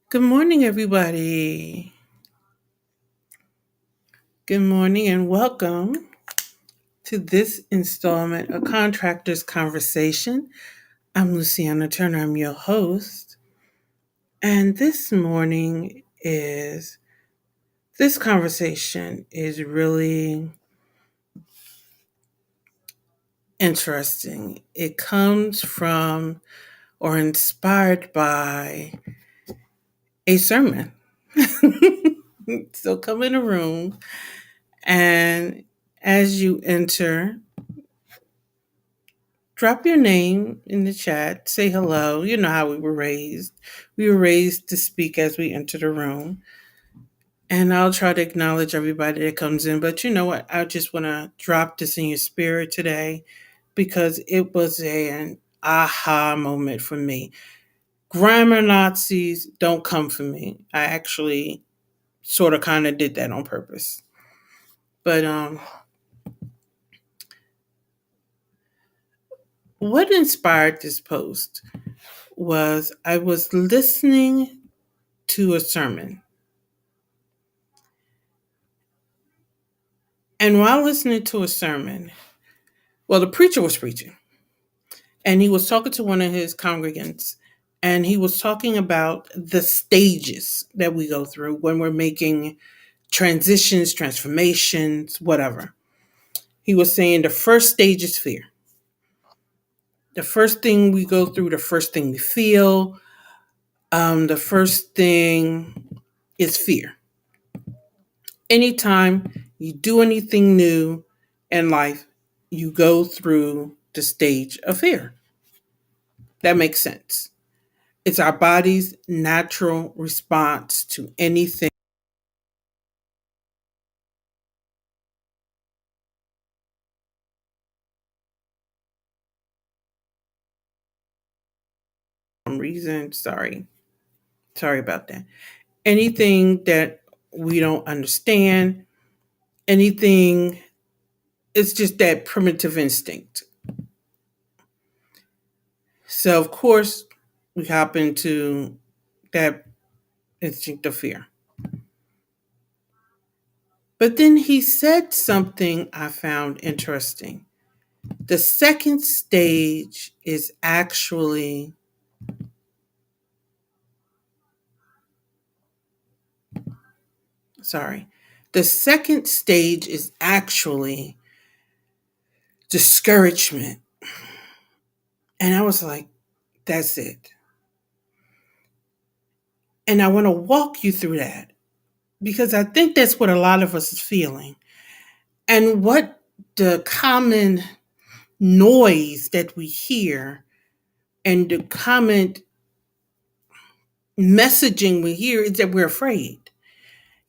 Good morning, everybody. Good morning and welcome to this installment of Contractors Conversation. I'm Luciana Turner, I'm your host. And this conversation is really interesting. It comes from or inspired by a sermon. So come in a room, and as you enter, drop your name in the chat, say hello. You know how we were raised. We were raised to speak as we enter the room. And I'll try to acknowledge everybody that comes in. But you know what? I just want to drop this in your spirit today because it was an aha moment for me. Grammar Nazis don't come for me. I actually sort of kind of did that on purpose. But what inspired this post was I was listening to a sermon. And while listening to a sermon, well, the preacher was preaching, and he was talking to one of his congregants, and he was talking about the stages that we go through when we're making transitions, transformations, whatever. He was saying the first stage is fear. The first thing we go through, the first thing we feel, the first thing is fear. Anytime you do anything new in life, you go through the stage of fear. That makes sense. It's our body's natural response to anything reason. Sorry about that. Anything that we don't understand, anything, it's just that primitive instinct. So, of course, we hop into that instinct of fear. But then he said something I found interesting. The second stage is actually, sorry, the second stage is actually discouragement. And I was like, that's it. And I want to walk you through that because I think that's what a lot of us is feeling. And what the common noise that we hear and the common messaging we hear is that we're afraid.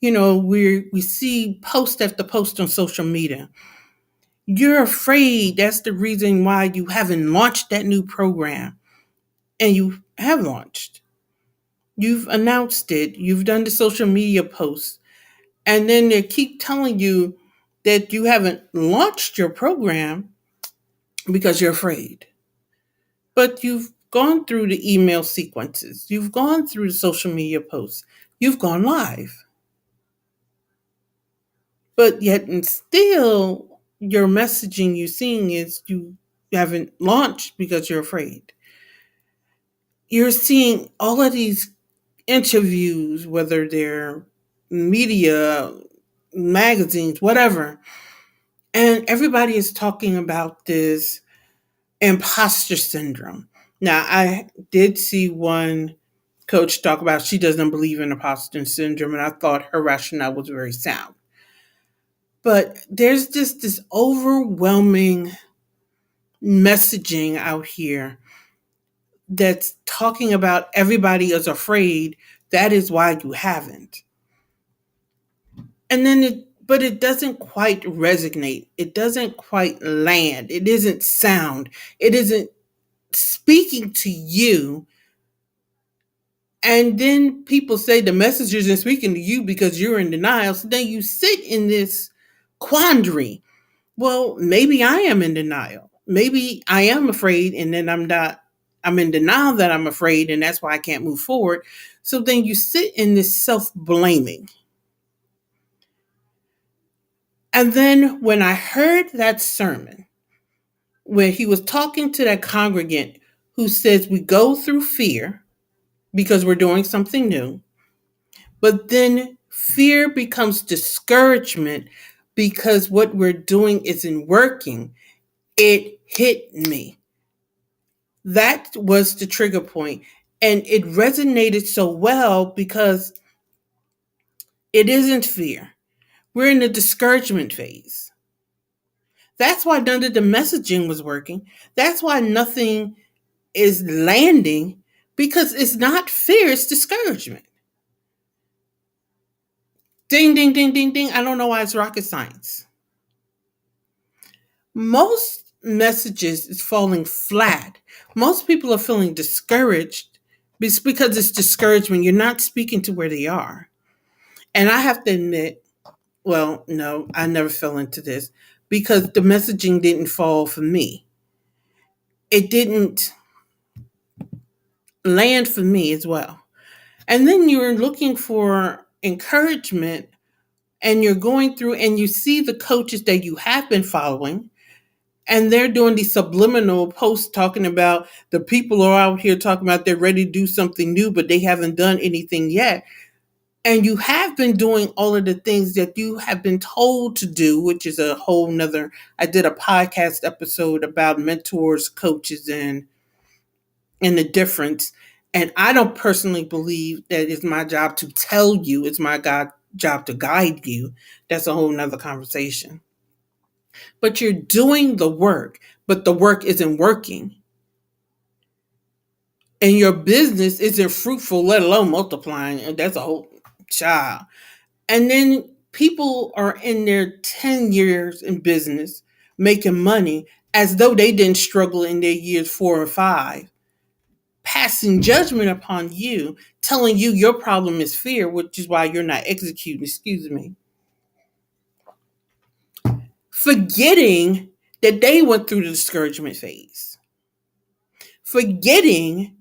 You know, we see post after post on social media. You're afraid. That's the reason why you haven't launched that new program. And you have launched. You've announced it. You've done the social media posts. And then they keep telling you that you haven't launched your program because you're afraid. But you've gone through the email sequences. You've gone through the social media posts. You've gone live. But yet and still your messaging you're seeing is you haven't launched because you're afraid. You're seeing all of these interviews, whether they're media, magazines, whatever, and everybody is talking about this imposter syndrome. Now, I did see one coach talk about she doesn't believe in imposter syndrome, and I thought her rationale was very sound. But there's just this overwhelming messaging out here that's talking about everybody is afraid. That is why you haven't. And then but it doesn't quite resonate. It doesn't quite land. It isn't sound. It isn't speaking to you. And then people say the message isn't speaking to you because you're in denial. So then you sit in this quandary. Well, maybe I am in denial. Maybe I am afraid and then I'm not I'm in denial that I'm afraid, and that's why I can't move forward. So then you sit in this self blaming. And then when I heard that sermon, where he was talking to that congregant who says we go through fear because we're doing something new, but then fear becomes discouragement because what we're doing isn't working, it hit me. That was the trigger point. And it resonated so well because it isn't fear. We're in the discouragement phase. That's why none of the messaging was working. That's why nothing is landing, because it's not fear, it's discouragement. Ding, ding, ding, ding, ding. I don't know why it's rocket science. Most messages is falling flat. Most people are feeling discouraged. It's because it's discouragement. You're not speaking to where they are. And I have to admit, well, no, I never fell into this because the messaging didn't fall for me. It didn't land for me as well. And then you're looking for encouragement and you're going through and you see the coaches that you have been following and they're doing these subliminal posts talking about the people are out here talking about they're ready to do something new, but they haven't done anything yet. And you have been doing all of the things that you have been told to do, which is a whole nother. I did a podcast episode about mentors, coaches, and the difference. And I don't personally believe that it's my job to tell you, it's my job to guide you. That's a whole nother conversation. But you're doing the work, but the work isn't working. And your business isn't fruitful, let alone multiplying. And that's a whole child. And then people are in their 10 years in business making money as though they didn't struggle in their years 4 or 5, passing judgment upon you, telling you your problem is fear, which is why you're not executing, excuse me. Forgetting that they went through the discouragement phase. Forgetting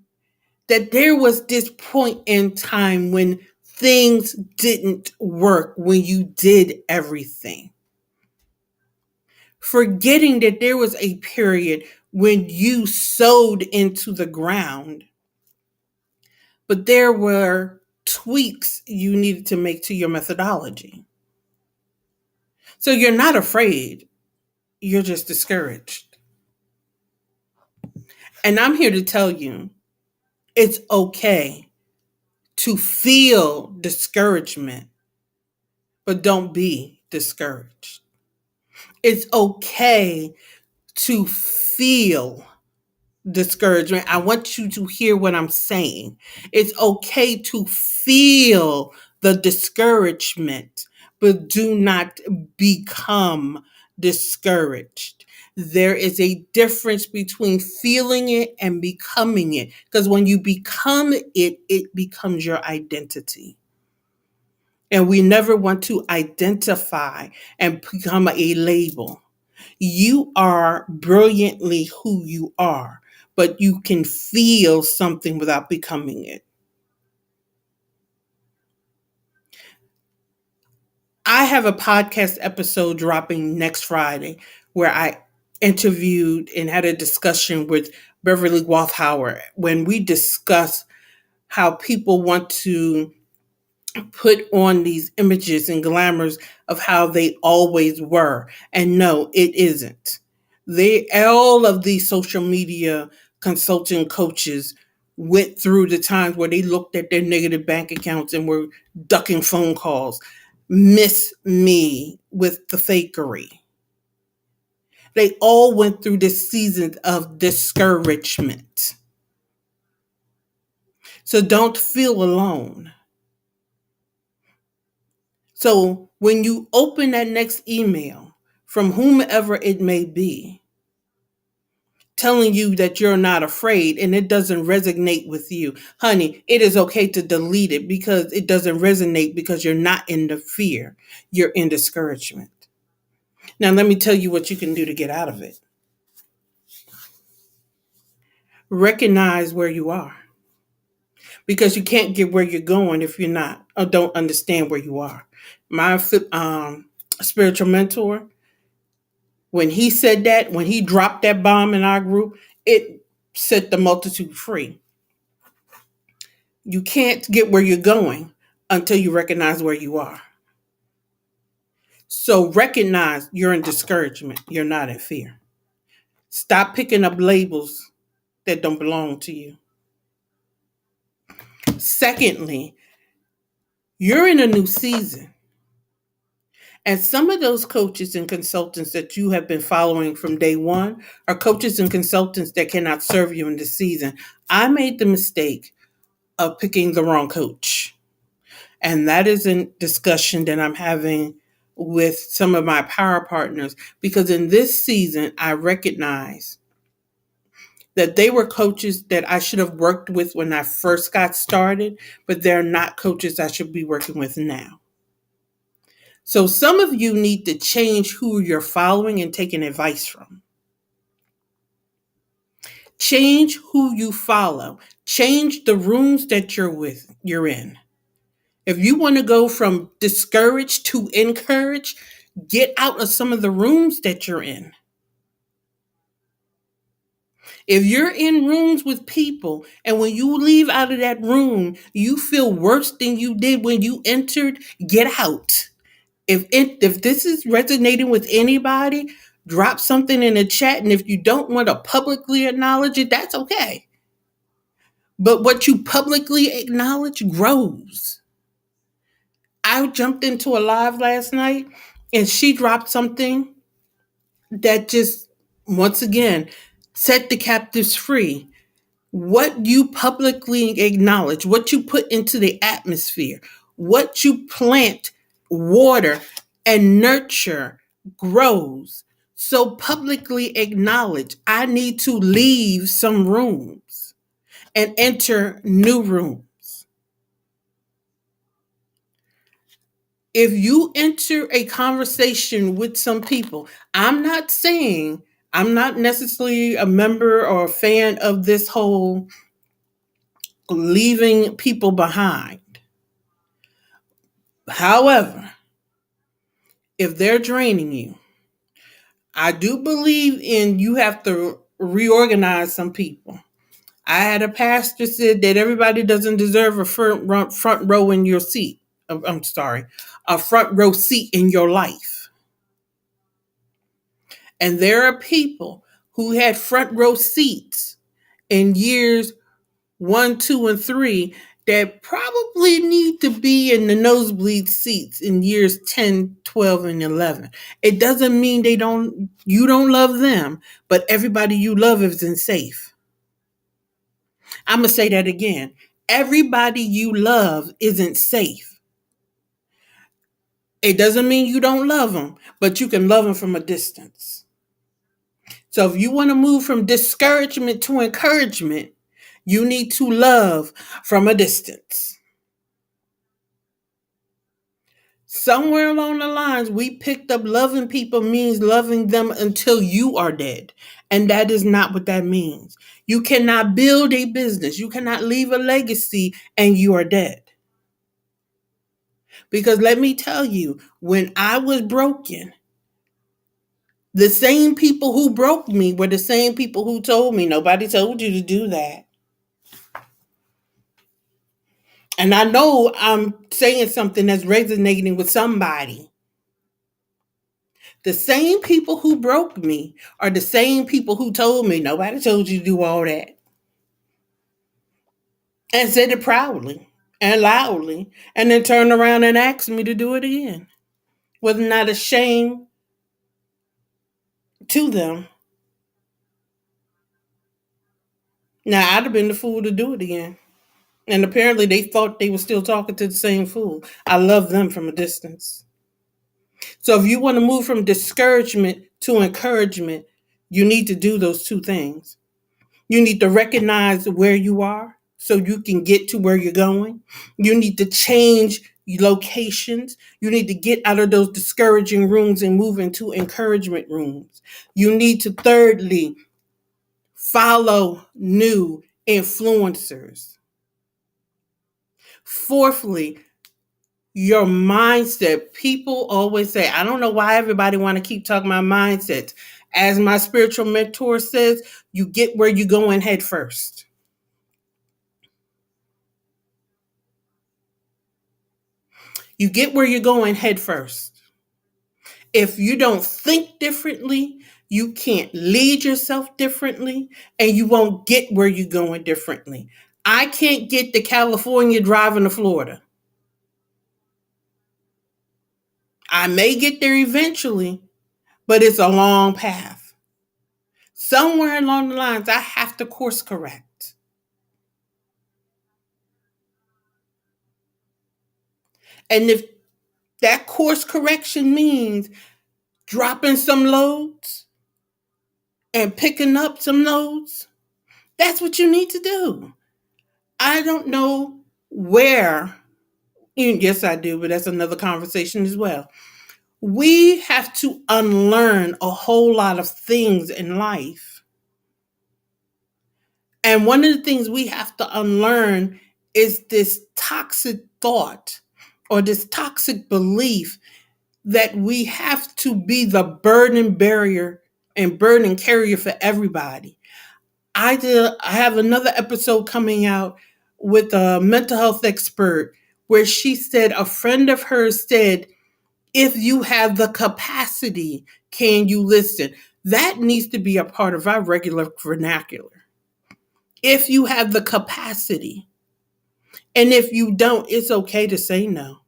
that there was this point in time when things didn't work, when you did everything. Forgetting that there was a period when you sowed into the ground, but there were tweaks you needed to make to your methodology. So you're not afraid, you're just discouraged. And I'm here to tell you it's okay to feel discouragement, but don't be discouraged. It's okay to feel discouragement. I want you to hear what I'm saying. It's okay to feel the discouragement, but do not become discouraged. There is a difference between feeling it and becoming it. Because when you become it, it becomes your identity. And we never want to identify and become a label. You are brilliantly who you are, but you can feel something without becoming it. I have a podcast episode dropping next Friday where I interviewed and had a discussion with Beverly Walthauer when we discuss how people want to put on these images and glamours of how they always were. And no, it isn't. They all of these social media consulting coaches went through the times where they looked at their negative bank accounts and were ducking phone calls. Miss me with the fakery. They all went through this season of discouragement. So don't feel alone. So when you open that next email from whomever it may be, telling you that you're not afraid and it doesn't resonate with you, honey, it is okay to delete it because it doesn't resonate because you're not in the fear. You're in discouragement. Now, let me tell you what you can do to get out of it. Recognize where you are, because you can't get where you're going if you're not or don't understand where you are. My spiritual mentor, when he said that, when he dropped that bomb in our group, it set the multitude free. You can't get where you're going until you recognize where you are. So recognize you're in discouragement. You're not in fear. Stop picking up labels that don't belong to you. Secondly, you're in a new season. And some of those coaches and consultants that you have been following from day one are coaches and consultants that cannot serve you in this season. I made the mistake of picking the wrong coach. And that is a discussion that I'm having with some of my power partners, because in this season, I recognize that they were coaches that I should have worked with when I first got started, but they're not coaches I should be working with now. So some of you need to change who you're following and taking advice from. Change who you follow. Change the rooms that you're in. If you want to go from discouraged to encouraged, get out of some of the rooms that you're in. If you're in rooms with people and when you leave out of that room, you feel worse than you did when you entered, get out. If this is resonating with anybody, drop something in the chat. And if you don't want to publicly acknowledge it, that's okay. But what you publicly acknowledge grows. I jumped into a live last night and she dropped something that just, once again, set the captives free. What you publicly acknowledge, what you put into the atmosphere, what you plant, water, and nurture grows. So publicly acknowledge, I need to leave some rooms and enter new rooms. If you enter a conversation with some people, I'm not saying I'm not necessarily a member or a fan of this whole leaving people behind. However, if they're draining you, I do believe in you have to reorganize some people. I had a pastor said that everybody doesn't deserve a front row in your seat. I'm sorry, a front row seat in your life. And there are people who had front row seats in years 1, 2, and 3 that probably need to be in the nosebleed seats in years 10, 12, and 11. It doesn't mean you don't love them, but everybody you love isn't safe. I'm going to say that again. Everybody you love isn't safe. It doesn't mean you don't love them, but you can love them from a distance. So if you want to move from discouragement to encouragement, you need to love from a distance. Somewhere along the lines, we picked up loving people means loving them until you are dead. And that is not what that means. You cannot build a business. You cannot leave a legacy and you are dead. Because let me tell you, when I was broken, the same people who broke me were the same people who told me, nobody told you to do that. And I know I'm saying something that's resonating with somebody. The same people who broke me are the same people who told me, nobody told you to do all that. And said it proudly and loudly, and then turned around and asked me to do it again. Was not a shame to them. Now, I'd have been the fool to do it again. And apparently they thought they were still talking to the same fool. I love them from a distance. So if you want to move from discouragement to encouragement, you need to do those two things. You need to recognize where you are so you can get to where you're going. You need to change locations. You need to get out of those discouraging rooms and move into encouragement rooms. You need to, thirdly, Follow new influencers. Fourthly, your mindset. People always say, I don't know why everybody want to keep talking about mindsets. As my spiritual mentor says, you get where you're going head first. You get where you're going head first. If you don't think differently, you can't lead yourself differently, and you won't get where you're going differently. I can't get to California driving to Florida. I may get there eventually, but it's a long path. Somewhere along the lines, I have to course correct. And if that course correction means dropping some loads and picking up some loads, that's what you need to do. I don't know where. Yes, I do, but that's another conversation as well. We have to unlearn a whole lot of things in life. And one of the things we have to unlearn is this toxic thought or this toxic belief that we have to be the burden barrier and burden carrier for everybody. I have another episode coming out with a mental health expert where she said a friend of hers said, if you have the capacity, can you listen? That needs to be a part of our regular vernacular. If you have the capacity, and if you don't, it's okay to say no.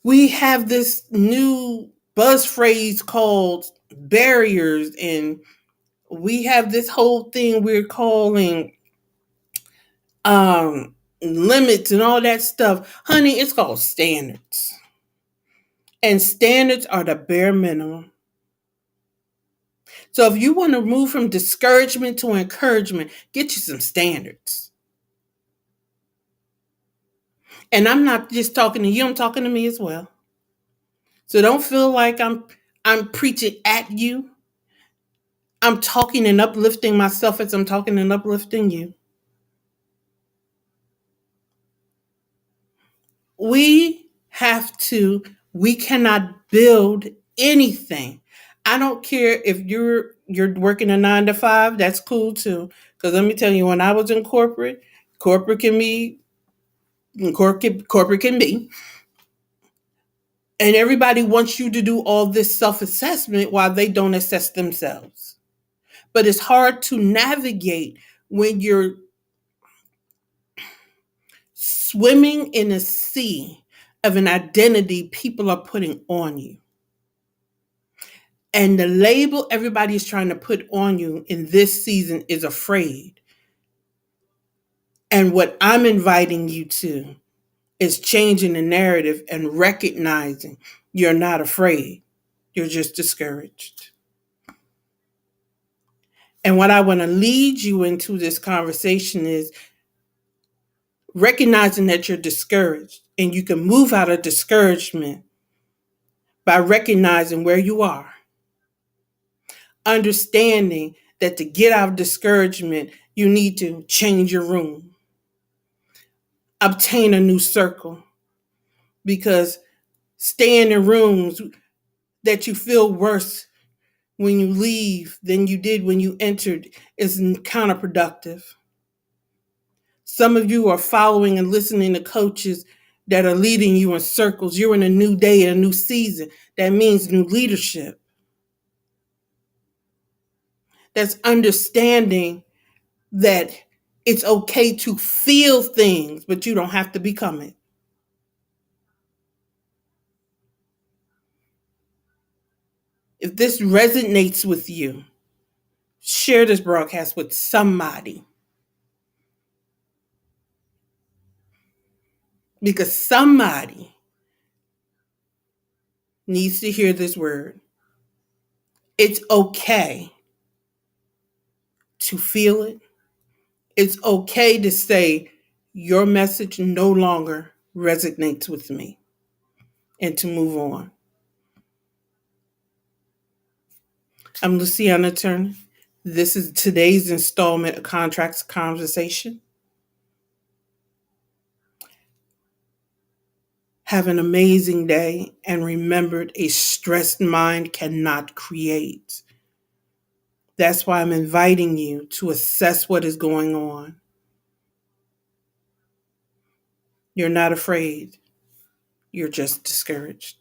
We have this new buzz phrase called barriers, and we have this whole thing we're calling limits and all that stuff. Honey, it's called standards. And standards are the bare minimum. So if you want to move from discouragement to encouragement, get you some standards. And I'm not just talking to you, I'm talking to me as well. So don't feel like I'm preaching at you. I'm talking and uplifting myself as I'm talking and uplifting you. We cannot build anything. I don't care if you're working a 9 to 5, that's cool too. Because let me tell you, when I was in corporate can be corporate can be. And everybody wants you to do all this self-assessment while they don't assess themselves. But it's hard to navigate when you're swimming in a sea of an identity people are putting on you. And the label everybody is trying to put on you in this season is afraid. And what I'm inviting you to is changing the narrative and recognizing you're not afraid. You're just discouraged. And what I want to lead you into this conversation is recognizing that you're discouraged, and you can move out of discouragement by recognizing where you are, understanding that to get out of discouragement, you need to change your room, obtain a new circle, because staying in rooms that you feel worse when you leave than you did when you entered is counterproductive. Some of you are following and listening to coaches that are leading you in circles. You're in a new day, a new season. That means new leadership. That's understanding that it's okay to feel things, but you don't have to become it. If this resonates with you, share this broadcast with somebody, because somebody needs to hear this word. It's okay to feel it. It's okay to say your message no longer resonates with me and to move on. I'm Luciana Turner. This is today's installment of Contracts Conversation. Have an amazing day and remember a stressed mind cannot create. That's why I'm inviting you to assess what is going on. You're not afraid, you're just discouraged.